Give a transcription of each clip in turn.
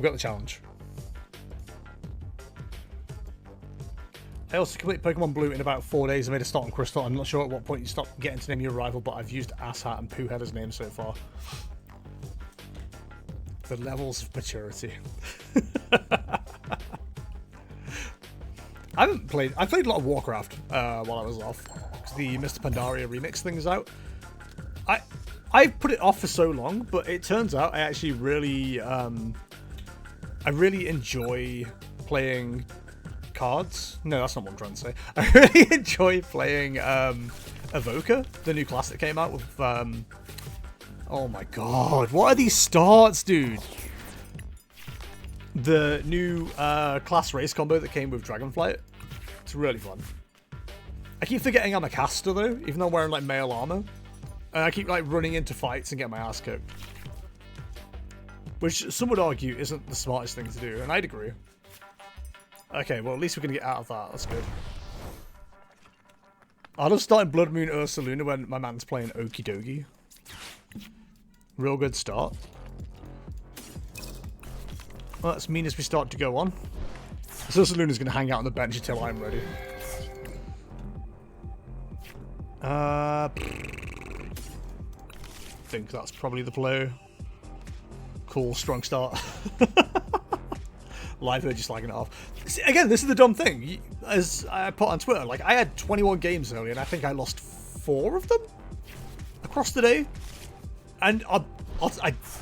We got the challenge. I also completed Pokemon Blue in about 4 days. I made a start on Crystal. I'm not sure at what point you stop getting to name your rival, but I've used Asshat and Poohead as names so far. The levels of maturity. I played a lot of Warcraft while I was off. The Mr. Pandaria remix thing is out. I put it off for so long, but it turns out I actually really enjoy playing cards. No, that's not what I'm trying to say. I really enjoy playing Evoker, the new class that came out with oh my god, what are these starts, dude? The new class race combo that came with Dragonflight. It's really fun. I keep forgetting I'm a caster though, even though I'm wearing like male armor. And I keep like running into fights and getting my ass kicked. Which some would argue isn't the smartest thing to do, and I'd agree. Okay, well at least we're gonna get out of that, that's good. I love starting Bloodmoon Ursaluna when my man's playing Okie Dokie. Real good start. Well, that's mean as we start to go on. So Ursaluna's gonna hang out on the bench until I'm ready. I think that's probably the play. Cool, strong start. Live just slagging it off. See, again, this is the dumb thing. As I put on Twitter, like I had 21 games earlier, and I think I lost 4 of them across the day. And I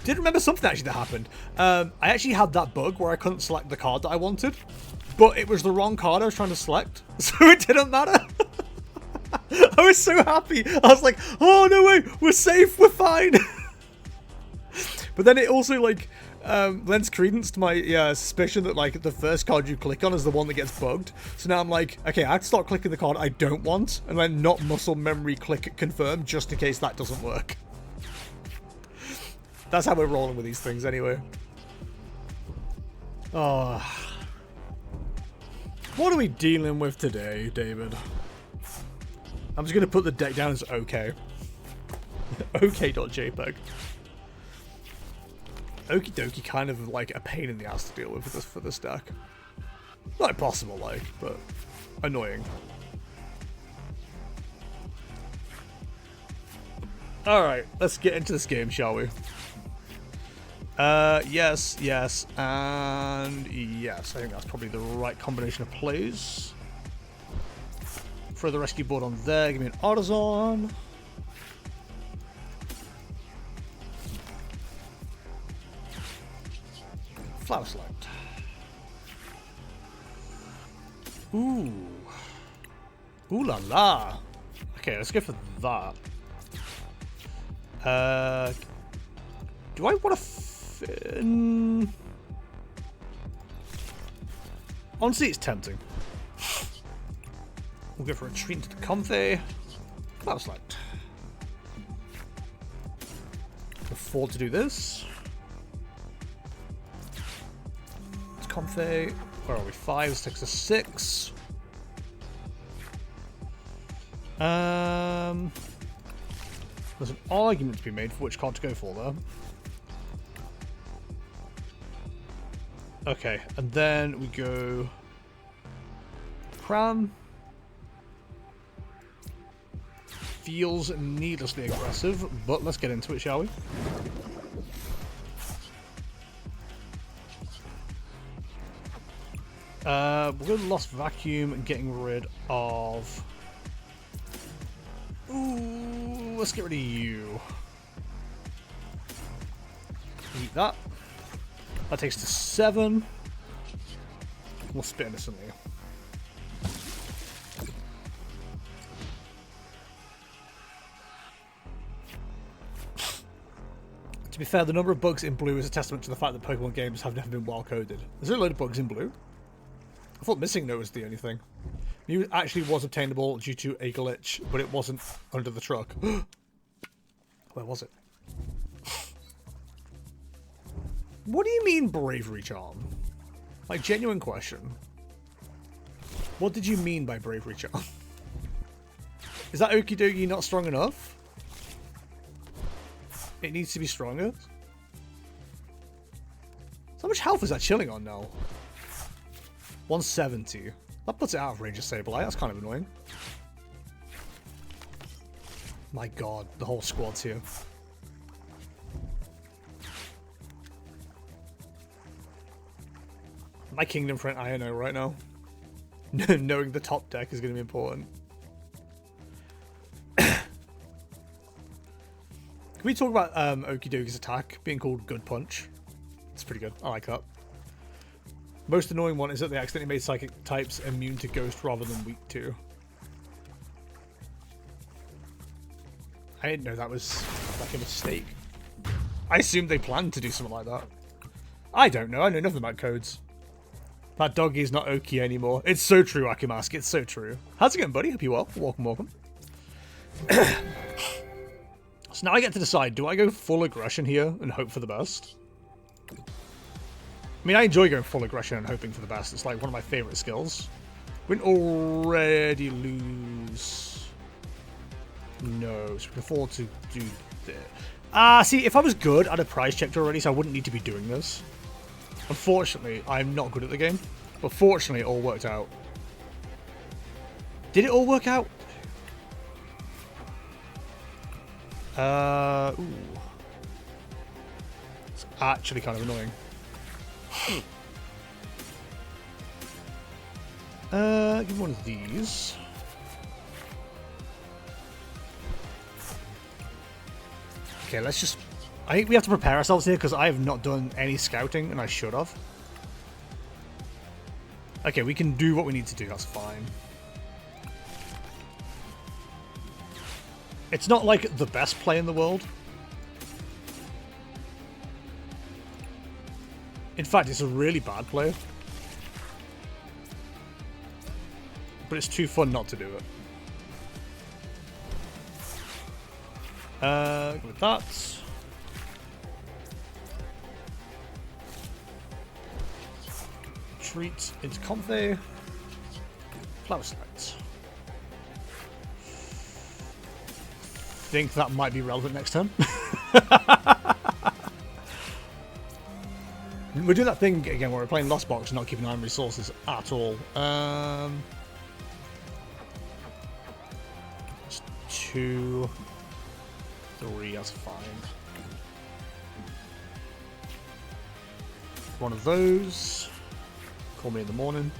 did remember something actually that happened. I actually had that bug where I couldn't select the card that I wanted, but it was the wrong card I was trying to select, so it didn't matter. I was so happy. I was like, oh no way, we're safe, we're fine. But then it also like lends credence to my suspicion that like the first card you click on is the one that gets bugged. So now I'm like, okay, I have to start clicking the card I don't want, and then not muscle memory click confirm just in case that doesn't work. That's how we're rolling with these things anyway. Oh. What are we dealing with today, David? I'm just going to put the deck down as OK. OK.jpg. Okie dokie, kind of like a pain in the ass to deal with for this deck. Not impossible, like, but annoying. Alright, let's get into this game, shall we? Yes, yes, and yes. I think that's probably the right combination of plays. Throw the rescue board on there, give me an Artazon. Flower Select. Ooh. Ooh la la. Okay, let's go for that. Do I want to honestly, it's tempting. We'll go for a treat into the Comfey. Flower Select. Afford to do this. It's Comfey. Where are we? 5, 6, 6. There's an argument to be made for which card to go for there. Okay, and then we go Cram. Feels needlessly aggressive, but let's get into it, shall we? We're going to Lost Vacuum and getting rid of... Ooh, let's get rid of you. Eat that. That takes to 7. We'll spit innocently. To be fair, the number of bugs in blue is a testament to the fact that Pokemon games have never been well coded. Is there a load of bugs in blue? I thought Missing Note was the only thing. Mew actually was obtainable due to a glitch, but it wasn't under the truck. Where was it? What do you mean Bravery Charm? Like, genuine question. What did you mean by Bravery Charm? Is that Okie Dokie not strong enough? It needs to be stronger? So how much health is that chilling on now? 170. That puts it out of range of Sableye. That's kind of annoying. My god, the whole squad's here. My kingdom for an INO right now. Knowing the top deck is going to be important. Can we talk about Okidogi's attack being called Good Punch? It's pretty good. I like that. Most annoying one is that they accidentally made psychic types immune to ghost rather than weak to. I didn't know that was like a mistake. I assumed they planned to do something like that. I don't know. I know nothing about codes. That doggy is not Oki anymore. It's so true, Akimask. It's so true. How's it going, buddy? Hope you're well. Welcome, welcome. So now I get to decide, do I go full aggression here and hope for the best? I mean, I enjoy going full aggression and hoping for the best. It's like one of my favorite skills. We didn't already lose. No, so we can afford to do this. See, if I was good, I'd have prize checked already, so I wouldn't need to be doing this. Unfortunately, I'm not good at the game. But fortunately, it all worked out. Did it all work out? Ooh. It's actually kind of annoying. Give me one of these. Okay, let's just... I think we have to prepare ourselves here because I have not done any scouting and I should have. Okay, we can do what we need to do, that's fine. It's not like the best play in the world. In fact, it's a really bad play. But it's too fun not to do it. With that. Retreat into Comfey. Flower Slides. Think that might be relevant next turn. We're doing that thing again where we're playing Lost Box and not keeping an eye on resources at all. Just 2, 3, that's fine. One of those. Call me in the morning.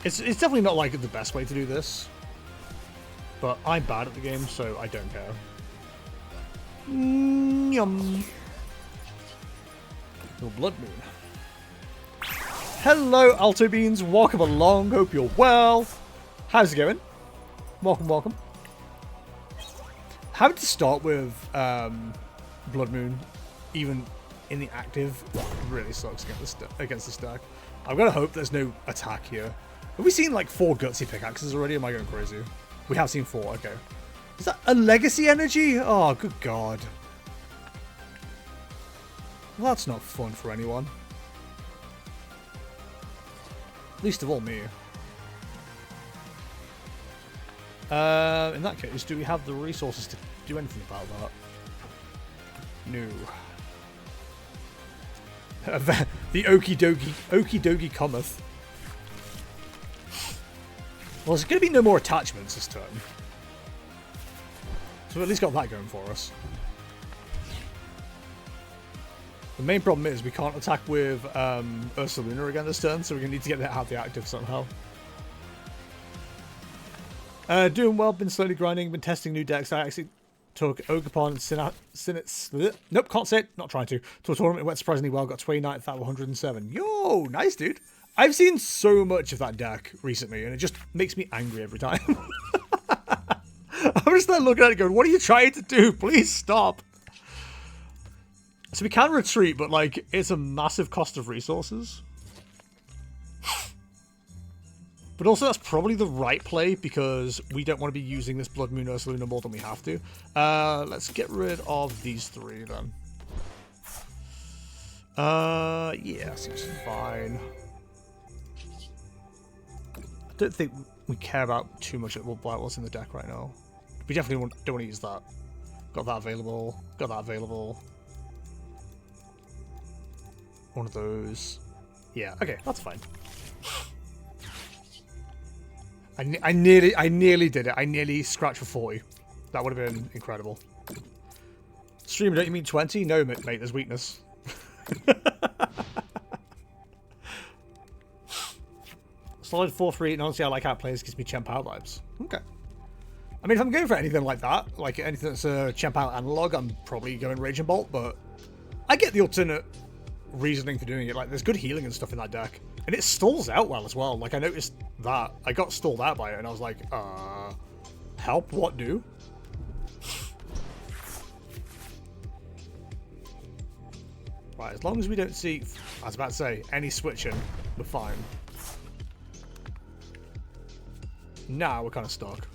It's definitely not like the best way to do this, but I'm bad at the game, so I don't care. Yum. Your Bloodmoon. Hello, Alto Beans. Welcome along. Hope you're well. How's it going? Welcome, welcome. Having to start with Bloodmoon, even in the active, really sucks against this deck. I'm gonna hope there's no attack here. Have we seen like 4 gutsy pickaxes already? Am I going crazy? We have seen 4. Okay. Is that a legacy energy? Oh, good god. Well, that's not fun for anyone. Least of all me. In that case, do we have the resources to do anything about that? No. The Okidogi cometh. Well, there's going to be no more attachments this turn. So we've at least got that going for us. The main problem is we can't attack with Ursaluna again this turn, so we're going to need to get that out of the active somehow. Doing well, been slowly grinding, been testing new decks. I actually took Ogerpon, nope, can't say it, not trying to a tournament. It went surprisingly well, got 29th out of 107. Yo, nice, dude. I've seen so much of that deck recently, and it just makes me angry every time. I'm just there looking at it going, what are you trying to do? Please stop. So we can retreat, but like, it's a massive cost of resources. But also that's probably the right play because we don't want to be using this Bloodmoon Ursaluna more than we have to. Let's get rid of these 3 then. Yeah, seems fine. I don't think we care about too much of what's in the deck right now. We definitely don't want to use that. Got that available. Got that available. One of those. Yeah, okay, that's fine. I nearly did it. I nearly scratched for 40. That would have been incredible. Streamer, don't you mean 20? No, mate, there's weakness. Solid 4-3, and honestly, I like how it plays, gives me Champ Out vibes. Okay. I mean, if I'm going for anything like that, like anything that's a Champ Out analog, I'm probably going Raging Bolt, but I get the alternate reasoning for doing it. Like, there's good healing and stuff in that deck. And it stalls out well as well. Like, I noticed that. I got stalled out by it, and I was like, help? What do? Right, as long as we don't see, I was about to say, any switching, we're fine. Now we're kind of stuck.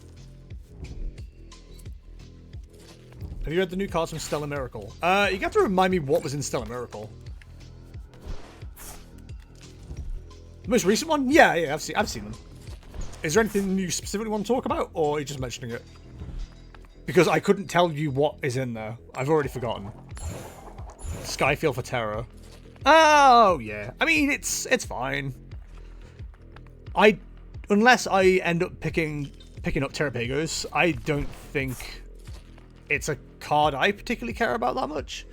Have you read the new cards from Stellar Miracle? You have to remind me what was in Stellar Miracle. The most recent one? Yeah, I've seen them. Is there anything you specifically want to talk about, or are you just mentioning it? Because I couldn't tell you what is in there. I've already forgotten. Skyfield for Terror. Oh yeah. I mean, it's fine. Unless I end up picking up Terrapagos, I don't think it's a card I particularly care about that much.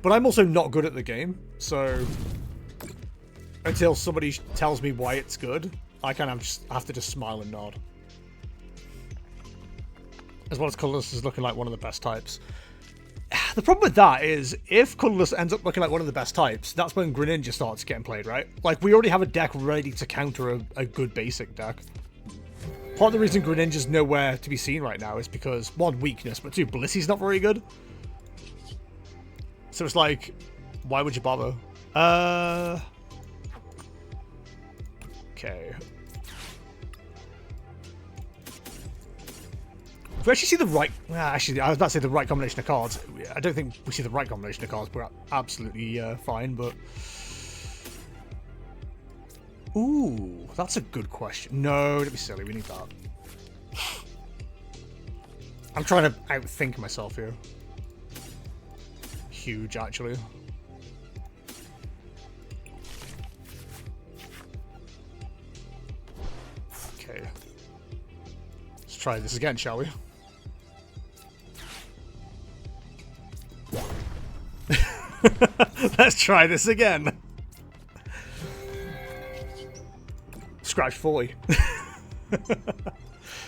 But I'm also not good at the game, so until somebody tells me why it's good, I kind of just have to just smile and nod. As well as Colourless is looking like one of the best types. The problem with that is, if Colourless ends up looking like one of the best types, that's when Greninja starts getting played, right? Like, we already have a deck ready to counter a good basic deck. Part of the reason Greninja's nowhere to be seen right now is because, one, weakness, but two, Blissey's not very good. So it's like, why would you bother? Okay. If we actually see the right... actually, I was about to say the right combination of cards. I don't think we see the right combination of cards. We're absolutely fine, but... Ooh, that's a good question. No, don't be silly. We need that. I'm trying to outthink myself here. Huge, actually. Okay. Let's try this again, shall we? Let's try this again. Scratch 40.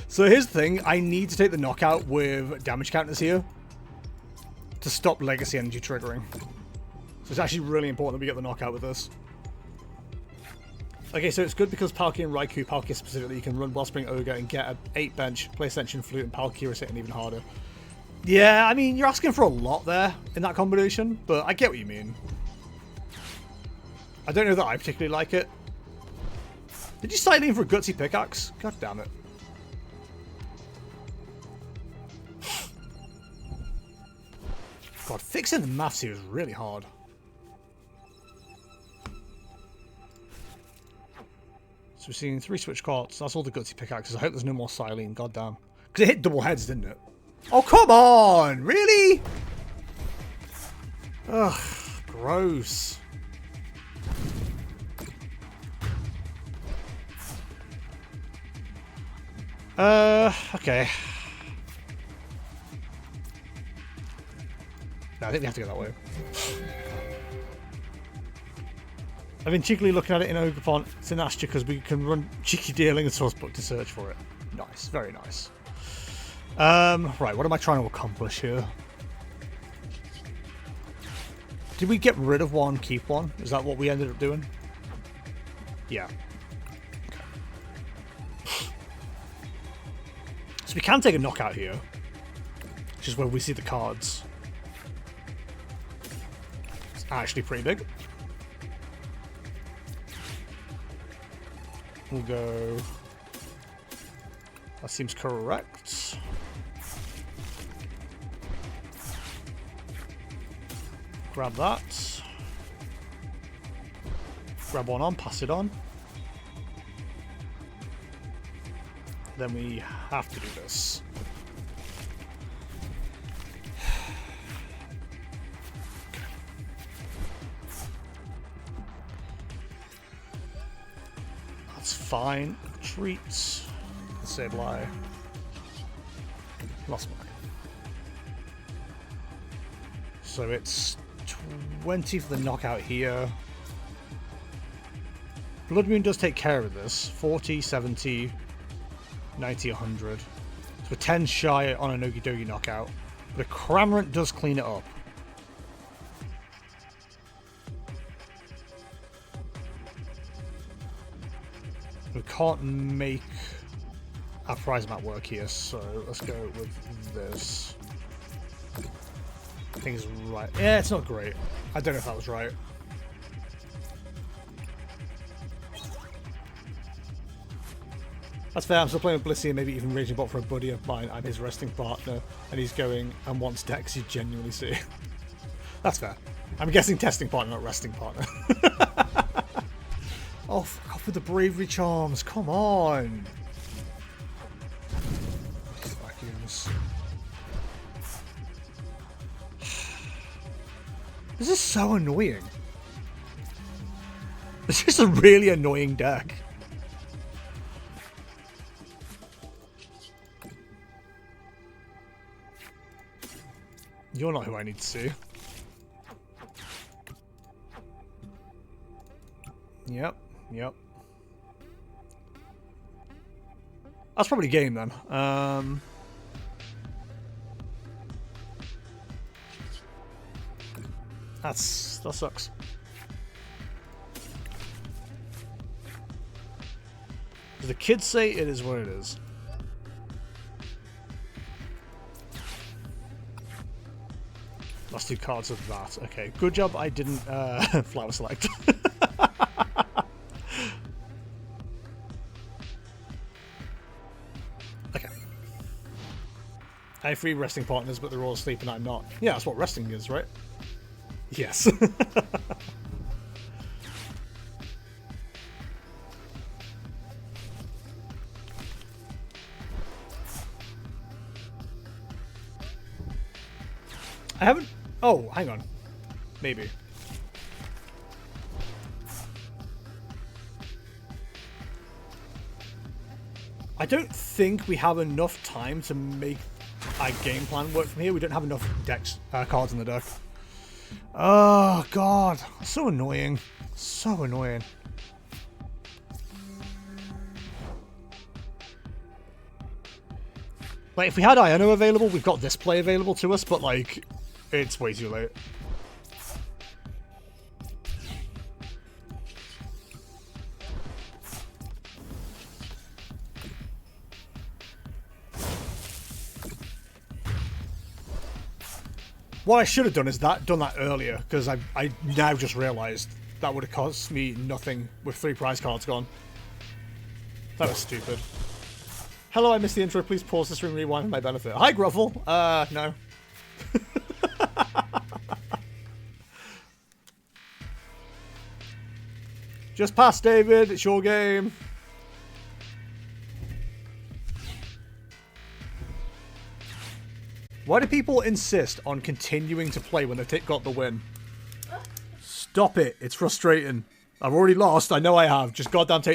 So here's the thing. I need to take the knockout with damage counters here to stop legacy energy triggering. So it's actually really important that we get the knockout with this. Okay, so it's good because Palkia and Raikou, Palkia specifically, you can run Wellspring Ogre and get an 8 bench, play Ascension Flute, and Palkia is hitting even harder. Yeah, I mean, you're asking for a lot there in that combination, but I get what you mean. I don't know that I particularly like it. Did you slide in for a gutsy pickaxe? God damn it. God, fixing the maths here is really hard. So we're seeing 3 switch cards. That's all the gutsy pickaxes. I hope there's no more Silene. God damn. Because it hit double heads, didn't it? Oh, come on! Really? Ugh, gross. Okay. No, I think we have to go that way. I've been cheekily looking at it in Ogre Sinastia because we can run cheeky dealing and source book to search for it. Nice, very nice. Right, what am I trying to accomplish here? Did we get rid of one, keep one? Is that what we ended up doing? Yeah. So we can take a knockout here, which is where we see the cards. It's actually pretty big. We'll go... That seems correct. Grab that. Grab one on, pass it on. Then we have to do this. That's fine. Treats. Sableye. Lost mine. So it's 20 for the knockout here. Bloodmoon does take care of this. 40, 70, 90, 100. So we're 10 shy on a Munkidori knockout. But a Cramorant does clean it up. We can't make our prize map work here, so let's go with this. I think it's right. Yeah, it's not great. I don't know if that was right. That's fair. I'm still playing with Blissey and maybe even Raging Bot for a buddy of mine. I'm his resting partner, and he's going and wants decks you genuinely see. That's fair. I'm guessing testing partner, not resting partner. Oh, fuck off with the bravery charms. Come on. Vacuums. This is so annoying. This is a really annoying deck. You're not who I need to see. Yep, yep. That's probably game then. That sucks. The kids say it is what it is. Last 2 cards of that. Okay, good job I didn't flower select. Okay. I have 3 resting partners, but they're all asleep and I'm not. Yeah, that's what resting is, right? Yes. I haven't... Oh, hang on. Maybe. I don't think we have enough time to make our game plan work from here. We don't have enough decks, cards in the deck. Oh, God. So annoying. So annoying. Like, if we had Iono available, we've got this play available to us, but, like, it's way too late. What I should have done is done that earlier, because I now just realised that would have cost me nothing with 3 prize cards gone. That was stupid. Hello, I missed the intro. Please pause the stream and rewind for my benefit. Hi, Gruffle. No. Just pass, David. It's your game. Why do people insist on continuing to play when they've got the win? Stop it. It's frustrating. I've already lost. I know I have. Just goddamn take